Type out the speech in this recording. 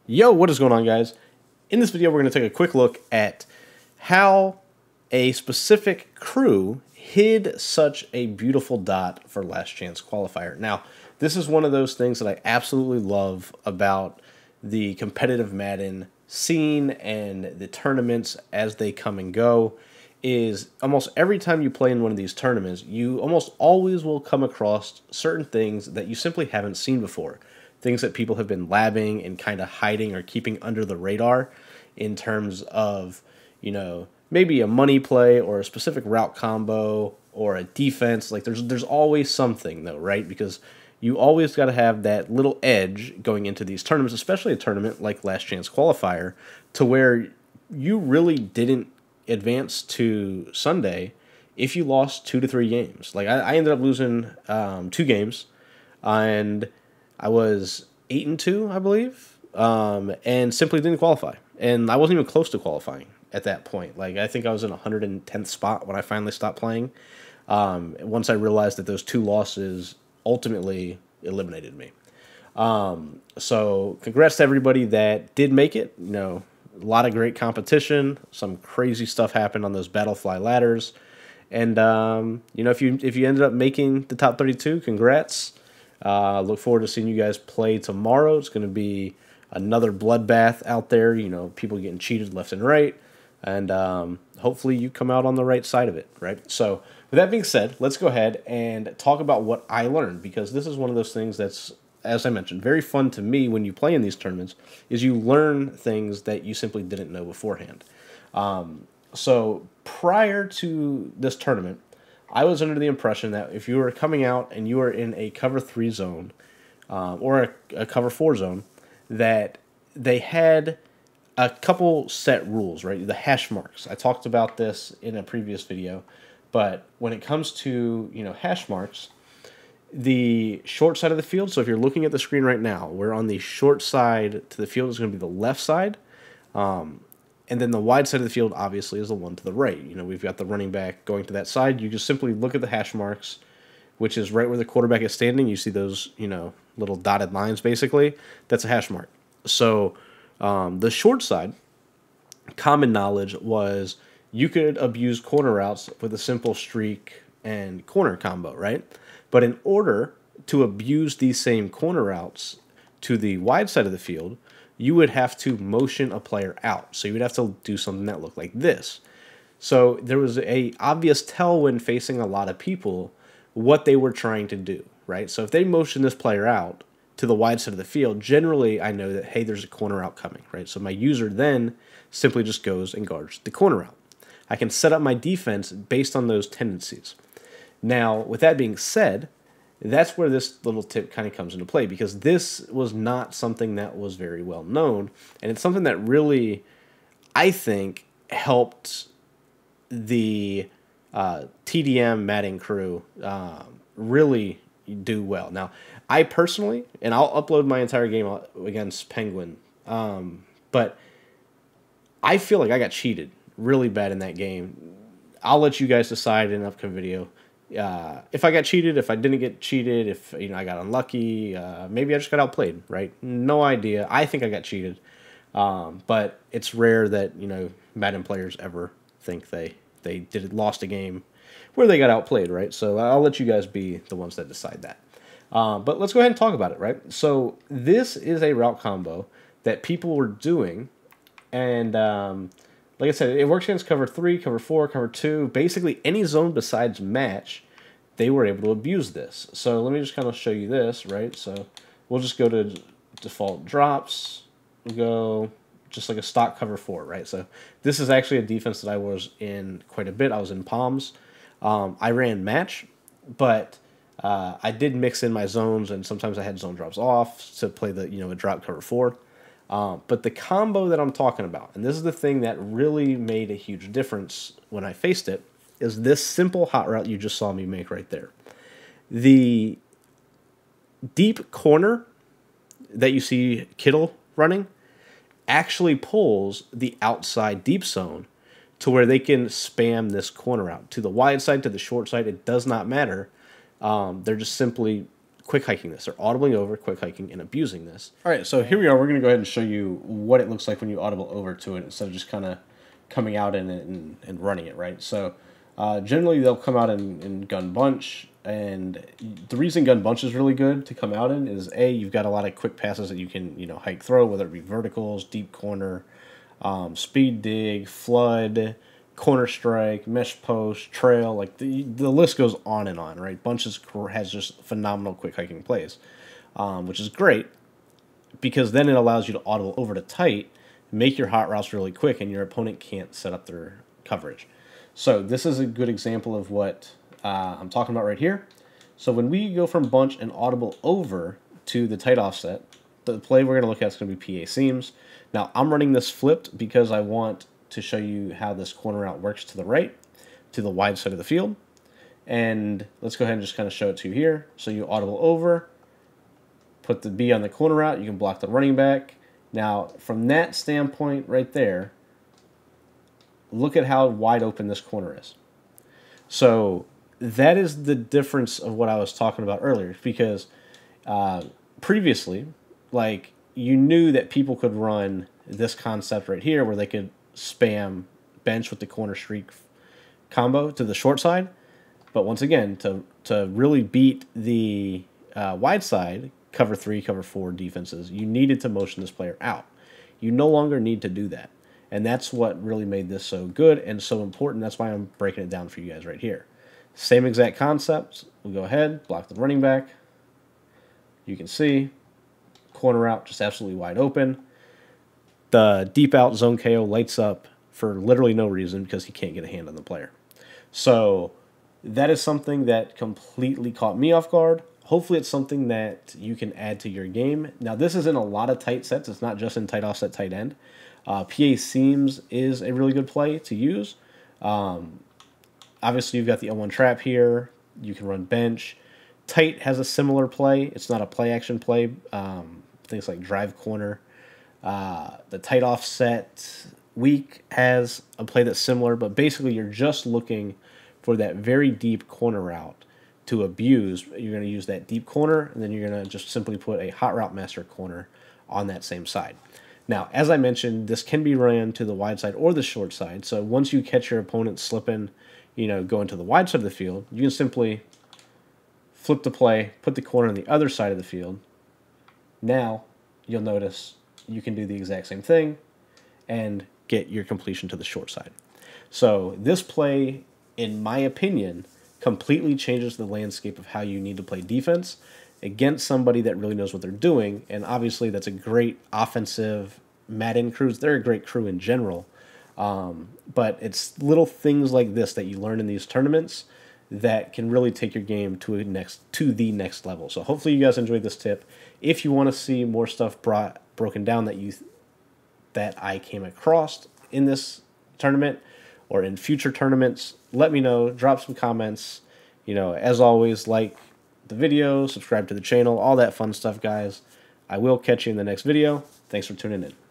Yo, what is going on, guys? In this video, we're going to take a quick look at how a specific crew hid such a beautiful dot for Last Chance Qualifier. Now, this is one of those things that I absolutely love about the competitive Madden scene and the tournaments as they come and go, is almost every time you play in one of these tournaments, you almost always will come across certain things that you simply haven't seen before. Things that people have been labbing and kind of hiding or keeping under the radar in terms of, maybe a money play or a specific route combo or a defense. Like there's always something though, right? Because you always got to have that little edge going into these tournaments, especially a tournament like Last Chance Qualifier, to where you really didn't advance to Sunday if you lost 2 to 3 games. Like I ended up losing 2 games, and I was 8-2, I believe, and simply didn't qualify. And I wasn't even close to qualifying at that point. Like I think I was in 110th spot when I finally stopped playing. Once I realized that those 2 losses ultimately eliminated me. So congrats to everybody that did make it. A lot of great competition. Some crazy stuff happened on those Battlefly ladders. And if you ended up making the top 32, congrats. Look forward to seeing you guys play tomorrow. It's going to be another bloodbath out there. People getting cheated left and right. And hopefully you come out on the right side of it, right? So with that being said, let's go ahead and talk about what I learned, because this is one of those things that's, as I mentioned, very fun to me when you play in these tournaments, is you learn things that you simply didn't know beforehand. So prior to this tournament, I was under the impression that if you were coming out and you were in a cover 3 zone or a cover 4 zone, that they had a couple set rules, right? The hash marks. I talked about this in a previous video, but when it comes to, hash marks, the short side of the field, so if you're looking at the screen right now, we're on the short side to the field is going to be the left side. And then the wide side of the field, obviously, is the one to the right. We've got the running back going to that side. You just simply look at the hash marks, which is right where the quarterback is standing. You see those, little dotted lines, basically. That's a hash mark. So the short side, common knowledge was you could abuse corner routes with a simple streak and corner combo, right? But in order to abuse these same corner routes to the wide side of the field, you would have to motion a player out. So you would have to do something that looked like this. So there was a obvious tell when facing a lot of people what they were trying to do, right? So if they motion this player out to the wide side of the field, generally I know that, hey, there's a corner out coming, right? So my user then simply just goes and guards the corner out. I can set up my defense based on those tendencies. Now, with that being said, that's where this little tip kind of comes into play, because this was not something that was very well known, and it's something that really, I think, helped the TDM Madden crew really do well. Now, I personally, and I'll upload my entire game against Penguin, but I feel like I got cheated really bad in that game. I'll let you guys decide in an upcoming video. If I got cheated, if I didn't get cheated, if I got unlucky, maybe I just got outplayed, right? No idea. I think I got cheated, but it's rare that Madden players ever think they lost a game where they got outplayed, right? So I'll let you guys be the ones that decide that. But let's go ahead and talk about it, right? So this is a route combo that people were doing, and like I said, it works against cover 3, cover 4, cover 2. Basically, any zone besides match, they were able to abuse this. So let me just kind of show you this, right? So we'll just go to default drops. We'll go just like a stock cover 4, right? So this is actually a defense that I was in quite a bit. I was in Palms. I ran match, but I did mix in my zones, and sometimes I had zone drops off to play the a drop cover 4. But the combo that I'm talking about, and this is the thing that really made a huge difference when I faced it, is this simple hot route you just saw me make right there. The deep corner that you see Kittle running actually pulls the outside deep zone to where they can spam this corner out. To the wide side, to the short side, it does not matter. They're just simply quick hiking this. They're audibly over, quick hiking, and abusing this. All right, so here we are. We're going to go ahead and show you what it looks like when you audible over to it instead of just kind of coming out in it and running it, right? So generally they'll come out in gun bunch, and the reason gun bunch is really good to come out in is A, you've got a lot of quick passes that you can, you know, hike throw, whether it be verticals, deep corner, speed dig, flood, corner strike, mesh post, trail, like the list goes on, right? Bunches has just phenomenal quick hiking plays, which is great because then it allows you to audible over to tight, make your hot routes really quick, and your opponent can't set up their coverage. So this is a good example of what I'm talking about right here. So when we go from bunch and audible over to the tight offset, the play we're going to look at is going to be PA seams. Now I'm running this flipped because I want to show you how this corner route works to the right, to the wide side of the field. And let's go ahead and just kind of show it to you here. So you audible over, put the B on the corner route, you can block the running back. Now, from that standpoint right there, look at how wide open this corner is. So that is the difference of what I was talking about earlier, because previously, like, you knew that people could run this concept right here where they could spam bench with the corner streak combo to the short side. But once again, to really beat the wide side, cover 3, cover 4 defenses, you needed to motion this player out. You no longer need to do that. And that's what really made this so good and so important. That's why I'm breaking it down for you guys right here. Same exact concept. We'll go ahead, block the running back. You can see, corner out just absolutely wide open. The deep out zone KO lights up for literally no reason because he can't get a hand on the player. So that is something that completely caught me off guard. Hopefully it's something that you can add to your game. Now this is in a lot of tight sets. It's not just in tight offset, tight end. PA seams is a really good play to use. Obviously you've got the L1 trap here. You can run bench. Tight has a similar play. It's not a play action play. Things like drive corner. The tight offset weak has a play that's similar, but basically you're just looking for that very deep corner route to abuse. You're going to use that deep corner, and then you're going to just simply put a hot route master corner on that same side. Now, as I mentioned, this can be ran to the wide side or the short side. So once you catch your opponent slipping, you know, going to the wide side of the field, you can simply flip the play, put the corner on the other side of the field. Now, you'll notice you can do the exact same thing and get your completion to the short side. So this play, in my opinion, completely changes the landscape of how you need to play defense against somebody that really knows what they're doing. And obviously that's a great offensive Madden crews. They're a great crew in general. But it's little things like this that you learn in these tournaments that can really take your game to the next level. So hopefully you guys enjoyed this tip. If you want to see more stuff broken down that I came across in this tournament or in future tournaments, let me know. Drop some comments. You know, as always, like the video, subscribe to the channel, all that fun stuff, guys. I will catch you in the next video. Thanks for tuning in.